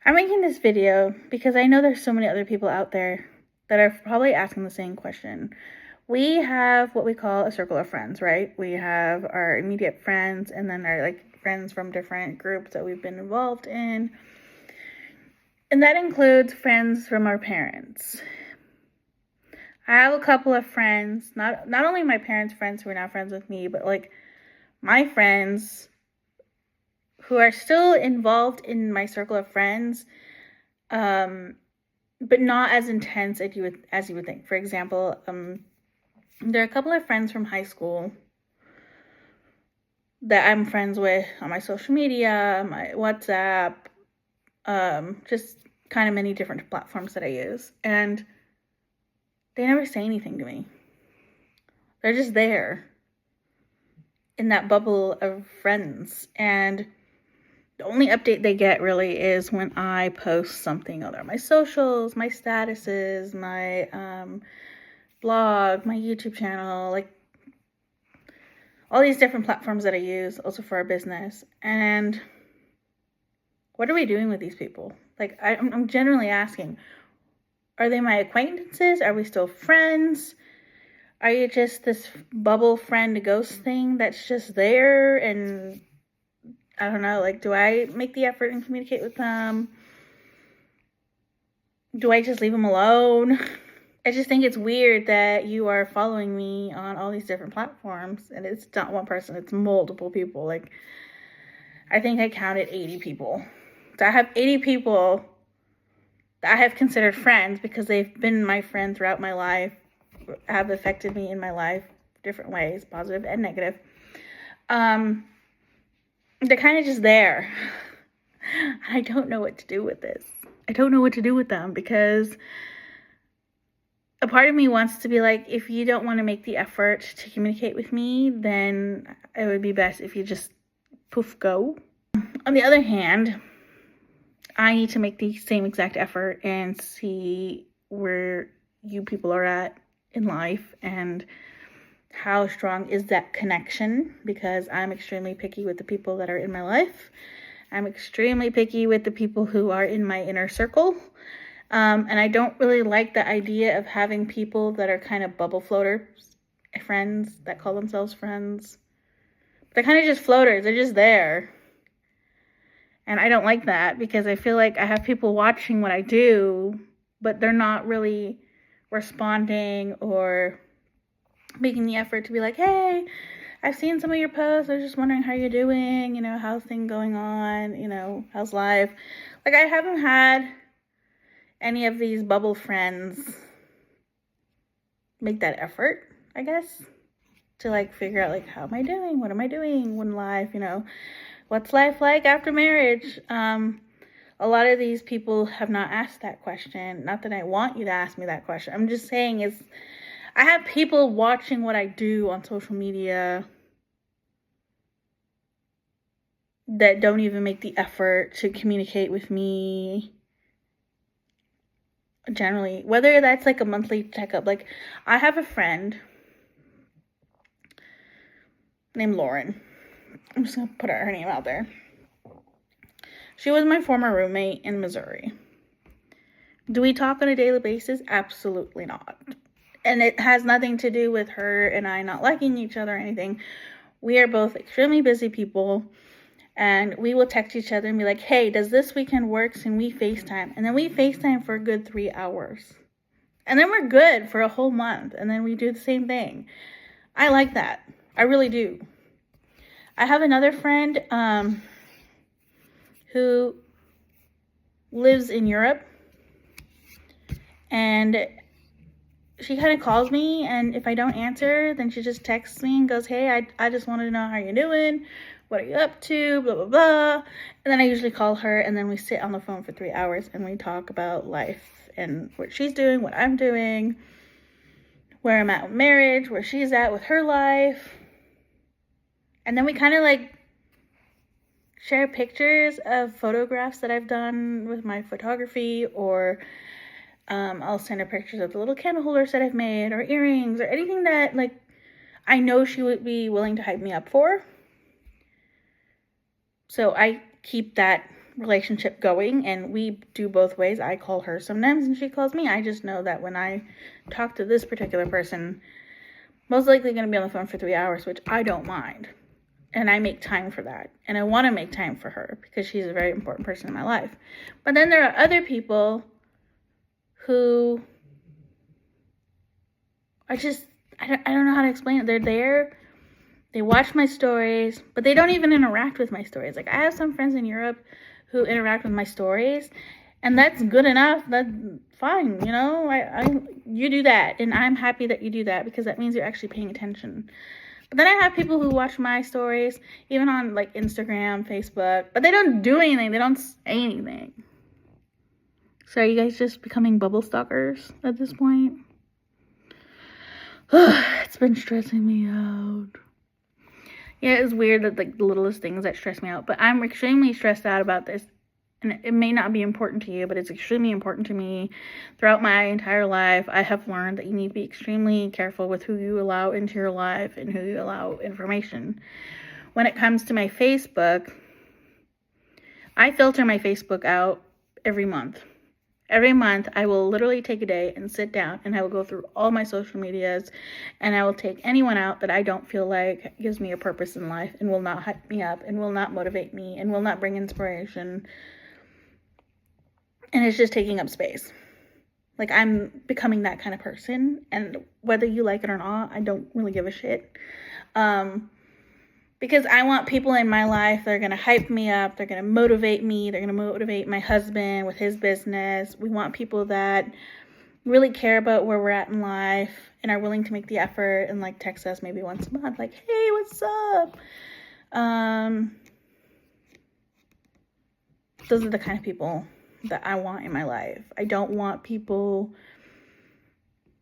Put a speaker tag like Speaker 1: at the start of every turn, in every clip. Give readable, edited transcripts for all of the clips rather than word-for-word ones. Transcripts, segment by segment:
Speaker 1: I'm making this video because I know there's so many other people out there that are probably asking the same question. We have what we call a circle of friends, right? We have our immediate friends and then our friends from different groups that we've been involved in. And that includes friends from our parents. I have a couple of friends, not only my parents' friends who are now friends with me, but my friends who are still involved in my circle of friends, but not as intense as you would think. For example, there are a couple of friends from high school that I'm friends with on my social media, my WhatsApp, just kind of many different platforms that I use. And they never say anything to me. They're just there in that bubble of friends. And the only update they get really is when I post something on my socials, my statuses, my blog, my YouTube channel, all these different platforms that I use also for our business. And what are we doing with these people? I'm generally asking, are they my acquaintances? Are we still friends? Are you just this bubble friend ghost thing that's just there? And I don't know, do I make the effort and communicate with them? Do I just leave them alone? I just think it's weird that you are following me on all these different platforms, and it's not one person, it's multiple people. I think I counted 80 people. So I have 80 people that I have considered friends because they've been my friend throughout my life, have affected me in my life different ways, positive and negative. They're kind of just there. I don't know what to do with this. I don't know what to do with them because a part of me wants to be if you don't want to make the effort to communicate with me, then it would be best if you just poof go. On the other hand, I need to make the same exact effort and see where you people are at in life and how strong is that connection, because I'm extremely picky with the people that are in my life. I'm extremely picky with the people who are in my inner circle. And I don't really like the idea of having people that are kind of bubble floaters, friends that call themselves friends. They're kind of just floaters. They're just there. And I don't like that because I feel like I have people watching what I do, but they're not really responding or making the effort to be hey, I've seen some of your posts. I was just wondering how you're doing, how's things going on, how's life. I haven't had any of these bubble friends make that effort, I guess, to figure out how am I doing? What am I doing in life? What's life like after marriage? A lot of these people have not asked that question. Not that I want you to ask me that question. I'm just saying I have people watching what I do on social media that don't even make the effort to communicate with me. Generally, whether that's a monthly checkup. I have a friend named Lauren. I'm just gonna put her name out there. She was my former roommate in Missouri. Do we talk on a daily basis? Absolutely not. And it has nothing to do with her and I not liking each other or anything. We are both extremely busy people, and we will text each other and be hey, does this weekend work? Can we FaceTime? And then we FaceTime for a good 3 hours. And then we're good for a whole month. And then we do the same thing. I like that. I really do. I have another friend who lives in Europe, and she kind of calls me, and if I don't answer, then she just texts me and goes, hey, I just wanted to know how you're doing. What are you up to? Blah, blah, blah. And then I usually call her, and then we sit on the phone for 3 hours, and we talk about life and what she's doing, what I'm doing, where I'm at with marriage, where she's at with her life. And then we kind of share pictures of photographs that I've done with my photography, or I'll send her pictures of the little candle holders that I've made, or earrings, or anything that I know she would be willing to hype me up for. So I keep that relationship going, and we do both ways. I call her sometimes and she calls me. I just know that when I talk to this particular person, most likely going to be on the phone for 3 hours, which I don't mind. And I make time for that. And I want to make time for her because she's a very important person in my life. But then there are other people who I don't know how to explain it. They're there. They watch my stories, but they don't even interact with my stories. Like, I have some friends in Europe who interact with my stories, and that's good enough. That's fine, you know. You do that, and I'm happy that you do that because that means you're actually paying attention. But then I have people who watch my stories, even on like Instagram, Facebook, but they don't do anything. They don't say anything. So are you guys just becoming bubble stalkers at this point? It's been stressing me out. Yeah, it's weird that like the littlest things that stress me out, but I'm extremely stressed out about this. And it may not be important to you, but it's extremely important to me. Throughout my entire life, I have learned that you need to be extremely careful with who you allow into your life and who you allow information. When it comes to my Facebook, I filter my Facebook out every month. Every month, I will literally take a day and sit down and I will go through all my social medias and I will take anyone out that I don't feel like gives me a purpose in life and will not hype me up and will not motivate me and will not bring inspiration. And it's just taking up space. Like, I'm becoming that kind of person. And whether you like it or not, I don't really give a shit. Because I want people in my life that are going to hype me up. They're going to motivate me. They're going to motivate my husband with his business. We want people that really care about where we're at in life and are willing to make the effort and like text us maybe once a month. Like, hey, what's up? Those are the kind of people that I want in my life. I don't want people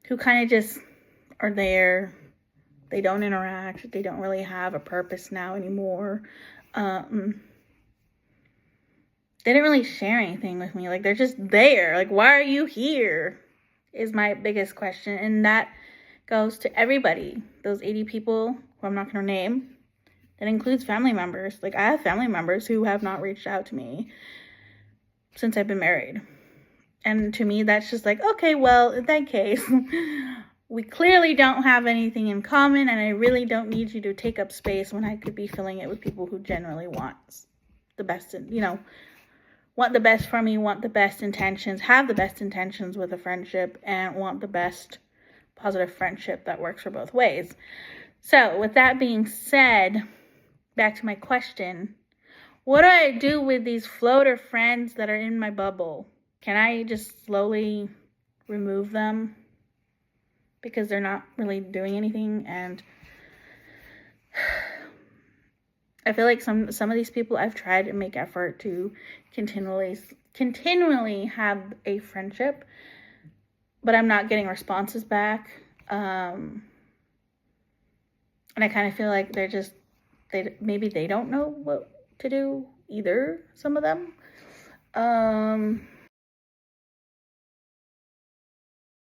Speaker 1: who kind of just are there. They don't interact. They don't really have a purpose now anymore. They didn't really share anything with me. Like, they're just there. Like, why are you here? Is my biggest question. And that goes to everybody. Those 80 people who I'm not going to name. That includes family members. Like, I have family members who have not reached out to me since I've been married. And to me, that's just like, okay, well, in that case, we clearly don't have anything in common, and I really don't need you to take up space when I could be filling it with people who generally want the best, want the best for me, want the best intentions, have the best intentions with a friendship, and want the best positive friendship that works for both ways. So, with that being said, back to my question. What do I do with these floater friends that are in my bubble? Can I just slowly remove them because they're not really doing anything? And I feel like some of these people, I've tried to make effort to continually have a friendship, but I'm not getting responses back. And I kind of feel like maybe they don't know what to do either, some of them.